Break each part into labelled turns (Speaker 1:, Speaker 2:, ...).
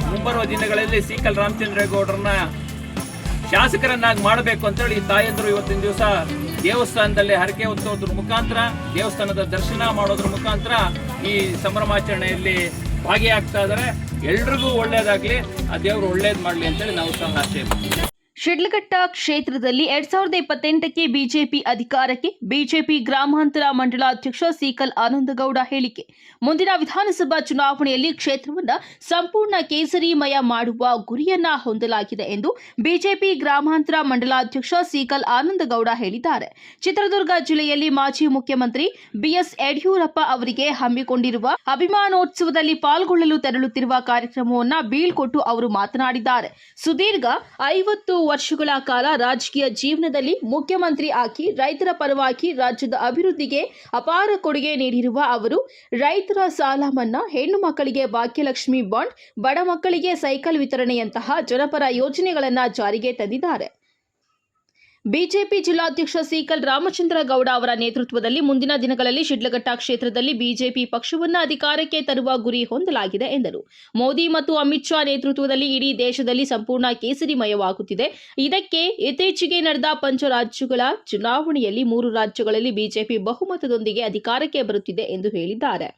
Speaker 1: ಮುಂಬರುವ ದಿನಗಳಲ್ಲಿ ಸೀಕಲ್ ರಾಮಚಂದ್ರೇಗೌಡರನ್ನ ಶಾಸಕರನ್ನಾಗಿ ಮಾಡಬೇಕು ಅಂತೇಳಿ ತಾಯಂದ್ರು ಇವತ್ತಿನ ದಿವಸ ದೇವಸ್ಥಾನದಲ್ಲಿ ಹರಕೆ ಹೊತ್ತೋದ್ರ ಮುಖಾಂತರ, ದೇವಸ್ಥಾನದ ದರ್ಶನ ಮಾಡೋದ್ರ ಮುಖಾಂತರ ಈ ಸಂಭ್ರಮಾಚರಣೆಯಲ್ಲಿ ಭಾಗಿಯಾಗ್ತಾ ಇದ್ದಾರೆ. ಎಲ್ರಿಗೂ ಒಳ್ಳೇದಾಗ್ಲಿ, ಆ ದೇವರು ಒಳ್ಳೇದು ಮಾಡಲಿ ಅಂತೇಳಿ ನಾವು ಸಹ ಆಶೆ ಮಾಡ್ತೀವಿ.
Speaker 2: ಶಿಡ್ಲಘಟ್ಟ ಕ್ಷೇತ್ರದಲ್ಲಿ 2028ಕ್ಕೆ ಬಿಜೆಪಿ ಅಧಿಕಾರಕ್ಕೆ ಬಿಜೆಪಿ ಗ್ರಾಮಾಂತರ ಮಂಡಲಾಧ್ಯಕ್ಷ ಸೀಕಲ್ ಆನಂದಗೌಡ ಹೇಳಿಕೆ. ಮುಂದಿನ ವಿಧಾನಸಭಾ ಚುನಾವಣೆಯಲ್ಲಿ ಕ್ಷೇತ್ರವನ್ನು ಸಂಪೂರ್ಣ ಕೇಸರಿಮಯ ಮಾಡುವ ಗುರಿಯನ್ನ ಹೊಂದಲಾಗಿದೆ ಎಂದು ಬಿಜೆಪಿ ಗ್ರಾಮಾಂತರ ಮಂಡಲಾಧ್ಯಕ್ಷ ಸೀಕಲ್ ಆನಂದಗೌಡ ಹೇಳಿದ್ದಾರೆ. ಚಿತ್ರದುರ್ಗ ಜಿಲ್ಲೆಯಲ್ಲಿ ಮಾಜಿ ಮುಖ್ಯಮಂತ್ರಿ ಬಿಎಸ್ ಯಡಿಯೂರಪ್ಪ ಅವರಿಗೆ ಹಮ್ಮಿಕೊಂಡಿರುವ ಅಭಿಮಾನೋತ್ಸವದಲ್ಲಿ ಪಾಲ್ಗೊಳ್ಳಲು ತೆರಳುತ್ತಿರುವ ಕಾರ್ಯಕ್ರಮವನ್ನು ಬೀಳ್ಕೊಟ್ಟು ಅವರು ಮಾತನಾಡಿದ್ದಾರೆ. ಸುದೀರ್ಘ 50 ವರ್ಷಗಳ ಕಾಲ ರಾಜಕೀಯ ಜೀವನದಲ್ಲಿ ಮುಖ್ಯಮಂತ್ರಿ ಆಗಿ ರೈತರ ಪರವಾಗಿ ರಾಜ್ಯದ ಅಭಿವೃದ್ಧಿಗೆ ಅಪಾರ ಕೊಡುಗೆ ನೀಡಿರುವ ಅವರು ರೈತರ ಸಾಲ ಮನ್ನಾ, ಹೆಣ್ಣು ಮಕ್ಕಳಿಗೆ ಭಾಗ್ಯಲಕ್ಷ್ಮಿ ಬಾಂಡ್, ಬಡ ಮಕ್ಕಳಿಗೆ ಸೈಕಲ್ ವಿತರಣೆಯಂತಹ ಜನಪರ ಯೋಜನೆಗಳನ್ನು ಜಾರಿಗೆ ತಂದಿದ್ದಾರೆ. ಬಿಜೆಪಿ ಜಿಲ್ಲಾಧ್ಯಕ್ಷ ಸೀಕಲ್ ರಾಮಚಂದ್ರಗೌಡ ಅವರ ನೇತೃತ್ವದಲ್ಲಿ ಮುಂದಿನ ದಿನಗಳಲ್ಲಿ ಶಿಡ್ಲಘಟ್ಟ ಕ್ಷೇತ್ರದಲ್ಲಿ ಬಿಜೆಪಿ ಪಕ್ಷವನ್ನು ಅಧಿಕಾರಕ್ಕೆ ತರುವ ಗುರಿ ಹೊಂದಲಾಗಿದೆ ಎಂದರು. ಮೋದಿ ಮತ್ತು ಅಮಿತ್ ಶಾ ನೇತೃತ್ವದಲ್ಲಿ ಇಡೀ ದೇಶದಲ್ಲಿ ಸಂಪೂರ್ಣ ಕೇಸರಿಮಯವಾಗುತ್ತಿದೆ. ಇದಕ್ಕೆ ಇತ್ತೀಚೆಗೆ ನಡೆದ ಪಂಚರಾಜ್ಯಗಳ ಚುನಾವಣೆಯಲ್ಲಿ 3 ರಾಜ್ಯಗಳಲ್ಲಿ ಬಿಜೆಪಿ ಬಹುಮತದೊಂದಿಗೆ ಅಧಿಕಾರಕ್ಕೆ ಬರುತ್ತಿದೆ ಎಂದು ಹೇಳಿದ್ದಾರೆ.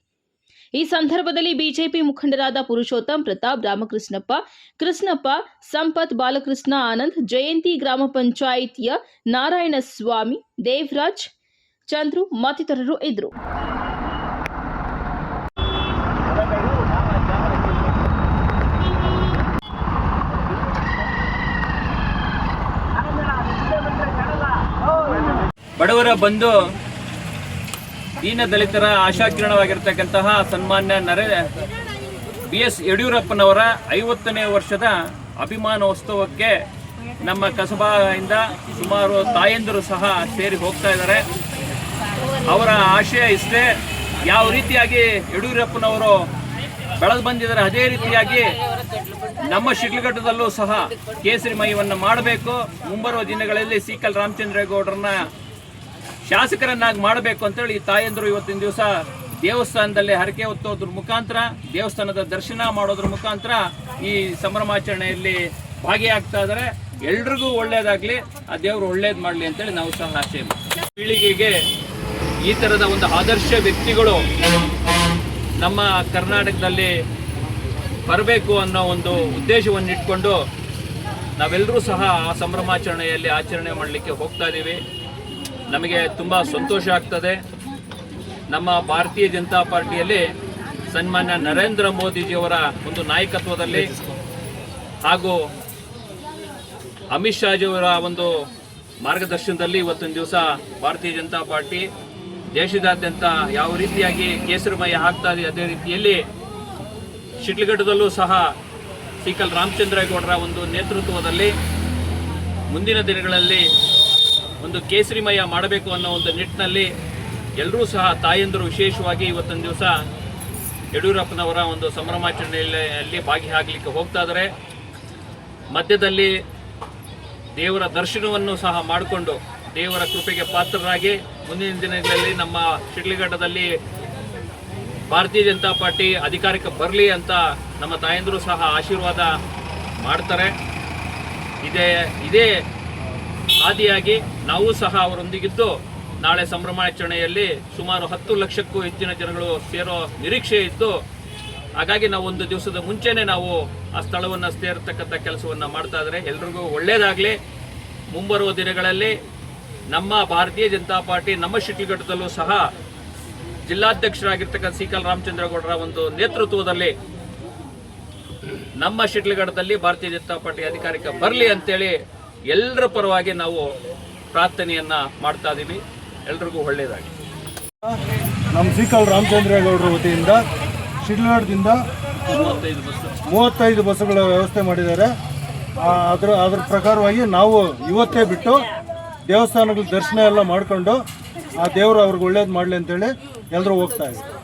Speaker 2: ಈ ಸಂದರ್ಭದಲ್ಲಿ ಬಿಜೆಪಿ ಮುಖಂಡರಾದ ಪುರುಷೋತ್ತಮ್, ಪ್ರತಾಪ್, ರಾಮಕೃಷ್ಣಪ್ಪ, ಕೃಷ್ಣಪ್ಪ, ಸಂಪತ್, ಬಾಲಕೃಷ್ಣ, ಆನಂದ್, ಜಯಂತಿ, ಗ್ರಾಮ ಪಂಚಾಯಿತಿಯ ನಾರಾಯಣಸ್ವಾಮಿ, ದೇವರಾಜ್, ಚಂದ್ರು ಮತ್ತಿತರರು ಇದ್ದರು.
Speaker 1: ಬಡವರ ಬಂಧು, ದೀನ ದಲಿತರ ಆಶಾಕಿರಣವಾಗಿರ್ತಕ್ಕಂತಹ ಸನ್ಮಾನ್ಯ BS ಯಡಿಯೂರಪ್ಪನವರ 50ನೇ ವರ್ಷದ ಅಭಿಮಾನೋತ್ಸವಕ್ಕೆ ನಮ್ಮ ಕಸಬಾಯಿಂದ ಸುಮಾರು ತಾಯಂದಿರು ಸಹ ಸೇರಿ ಹೋಗ್ತಾ ಇದ್ದಾರೆ. ಅವರ ಆಶಯ ಇಷ್ಟೇ, ಯಾವ ರೀತಿಯಾಗಿ ಯಡಿಯೂರಪ್ಪನವರು ಬೆಳೆದು ಬಂದಿದ್ದಾರೆ ಅದೇ ರೀತಿಯಾಗಿ ನಮ್ಮ ಶಿಡ್ಲಘಟ್ಟದಲ್ಲೂ ಸಹ ಕೇಸರಿಮಯವನ್ನು ಮಾಡಬೇಕು. ಮುಂಬರುವ ದಿನಗಳಲ್ಲಿ ಸೀಕಲ್ ರಾಮಚಂದ್ರೇಗೌಡರನ್ನ ಶಾಸಕರನ್ನಾಗಿ ಮಾಡಬೇಕು ಅಂತೇಳಿ ತಾಯಂದ್ರು ಇವತ್ತಿನ ದಿವಸ ದೇವಸ್ಥಾನದಲ್ಲಿ ಹರಕೆ ಹೊತ್ತೋದ್ರ ಮುಖಾಂತರ, ದೇವಸ್ಥಾನದ ದರ್ಶನ ಮಾಡೋದ್ರ ಮುಖಾಂತರ ಈ ಸಂಭ್ರಮಾಚರಣೆಯಲ್ಲಿ ಭಾಗಿಯಾಗ್ತಾ ಇದ್ದಾರೆ. ಎಲ್ರಿಗೂ ಒಳ್ಳೇದಾಗ್ಲಿ, ಆ ದೇವರು ಒಳ್ಳೇದು ಮಾಡಲಿ ಅಂತೇಳಿ ನಾವು ಸಹ ಆಶೆ ಮಾಡ್ತೀವಿ. ಪೀಳಿಗೆಗೆ ಈ ಥರದ ಒಂದು ಆದರ್ಶ ವ್ಯಕ್ತಿಗಳು ನಮ್ಮ ಕರ್ನಾಟಕದಲ್ಲಿ ಬರಬೇಕು ಅನ್ನೋ ಒಂದು ಉದ್ದೇಶವನ್ನು ಇಟ್ಕೊಂಡು ನಾವೆಲ್ಲರೂ ಸಹ ಆ ಸಂಭ್ರಮಾಚರಣೆಯಲ್ಲಿ ಆಚರಣೆ ಮಾಡಲಿಕ್ಕೆ ಹೋಗ್ತಾ ಇದ್ದೀವಿ. ನಮಗೆ ತುಂಬ ಸಂತೋಷ ಆಗ್ತದೆ. ನಮ್ಮ ಭಾರತೀಯ ಜನತಾ ಪಾರ್ಟಿಯಲ್ಲಿ ಸನ್ಮಾನ್ಯ ನರೇಂದ್ರ ಮೋದಿಜಿಯವರ ಒಂದು ನಾಯಕತ್ವದಲ್ಲಿ ಹಾಗೂ ಅಮಿತ್ ಶಾಜಿಯವರ ಒಂದು ಮಾರ್ಗದರ್ಶನದಲ್ಲಿ ಇವತ್ತಿನ ದಿವಸ ಭಾರತೀಯ ಜನತಾ ಪಾರ್ಟಿ ದೇಶದಾದ್ಯಂತ ಯಾವ ರೀತಿಯಾಗಿ ಕೇಸರಿಮಯ ಆಗ್ತಾ ಇದೆ ಅದೇ ರೀತಿಯಲ್ಲಿ ಶಿಡ್ಲಘಟ್ಟದಲ್ಲೂ ಸಹ ಸೀಕಲ್ ರಾಮಚಂದ್ರೇಗೌಡರ ಒಂದು ನೇತೃತ್ವದಲ್ಲಿ ಮುಂದಿನ ದಿನಗಳಲ್ಲಿ ಒಂದು ಕೇಸರಿಮಯ ಮಾಡಬೇಕು ಅನ್ನೋ ಒಂದು ನಿಟ್ಟಿನಲ್ಲಿ ಎಲ್ಲರೂ ಸಹ ತಾಯಂದರು ವಿಶೇಷವಾಗಿ ಇವತ್ತಿನ ದಿವಸ ಯಡಿಯೂರಪ್ಪನವರ ಒಂದು ಸಂಭ್ರಮಾಚರಣೆಯಲ್ಲಿ ಭಾಗಿಯಾಗಲಿಕ್ಕೆ ಹೋಗ್ತಾ ಇದ್ದಾರೆ. ಮಧ್ಯದಲ್ಲಿ ದೇವರ ದರ್ಶನವನ್ನು ಸಹ ಮಾಡಿಕೊಂಡು ದೇವರ ಕೃಪೆಗೆ ಪಾತ್ರರಾಗಿ ಮುಂದಿನ ದಿನಗಳಲ್ಲಿ ನಮ್ಮ ಶಿಡ್ಲಘಟ್ಟದಲ್ಲಿ ಭಾರತೀಯ ಜನತಾ ಪಾರ್ಟಿ ಅಧಿಕಾರಕ್ಕೆ ಬರಲಿ ಅಂತ ನಮ್ಮ ತಾಯಂದರು ಸಹ ಆಶೀರ್ವಾದ ಮಾಡ್ತಾರೆ. ಇದೇ ಆದಿಯಾಗಿ ನಾವು ಸಹ ಅವರೊಂದಿಗಿದ್ದು ನಾಳೆ ಸಂಭ್ರಮಾಚರಣೆಯಲ್ಲಿ ಸುಮಾರು 10 ಲಕ್ಷಕ್ಕೂ ಹೆಚ್ಚಿನ ಜನಗಳು ಸೇರೋ ನಿರೀಕ್ಷೆ ಇದ್ದು, ಹಾಗಾಗಿ ನಾವು ಒಂದು ದಿವಸದ ಮುಂಚೆನೇ ನಾವು ಆ ಸ್ಥಳವನ್ನು ಸೇರತಕ್ಕಂಥ ಕೆಲಸವನ್ನು ಮಾಡ್ತಾ ಇದ್ದಾರೆ. ಎಲ್ರಿಗೂ ಒಳ್ಳೆಯದಾಗಲಿ. ಮುಂಬರುವ ದಿನಗಳಲ್ಲಿ ನಮ್ಮ ಭಾರತೀಯ ಜನತಾ ಪಾರ್ಟಿ ನಮ್ಮ ಶಿಡ್ಲಘಟ್ಟದಲ್ಲೂ ಸಹ ಜಿಲ್ಲಾಧ್ಯಕ್ಷರಾಗಿರ್ತಕ್ಕಂಥ ಸೀಕಲ್ ರಾಮಚಂದ್ರೇಗೌಡರ ಒಂದು ನೇತೃತ್ವದಲ್ಲಿ ನಮ್ಮ ಶಿಡ್ಲಘಟ್ಟದಲ್ಲಿ ಭಾರತೀಯ ಜನತಾ ಪಾರ್ಟಿ ಅಧಿಕಾರಕ್ಕೆ ಬರಲಿ ಅಂತೇಳಿ ಎಲ್ಲರ ಪರವಾಗಿ ನಾವು ಪ್ರಾರ್ಥನೆಯನ್ನ ಮಾಡ್ತಾ ಇದ್ದೀವಿ. ಎಲ್ರಿಗೂ ಒಳ್ಳೆಯದಾಗಿ.
Speaker 3: ನಮ್ಮ ಸೀಕಲ್ ರಾಮಚಂದ್ರೇಗೌಡರ ವತಿಯಿಂದ ಶಿಡ್ಲಘಟ್ಟದಿಂದ 35 ಬಸ್ಸುಗಳ ವ್ಯವಸ್ಥೆ ಮಾಡಿದ್ದಾರೆ. ಅದರ ಪ್ರಕಾರವಾಗಿ ನಾವು ಇವತ್ತೇ ಬಿಟ್ಟು ದೇವಸ್ಥಾನಗಳ ದರ್ಶನ ಎಲ್ಲ ಮಾಡಿಕೊಂಡು ಆ ದೇವರು ಅವ್ರಿಗೆ ಒಳ್ಳೇದು ಮಾಡಲಿ ಅಂತೇಳಿ ಎಲ್ಲರೂ ಹೋಗ್ತಾ ಇದ್ದೀವಿ.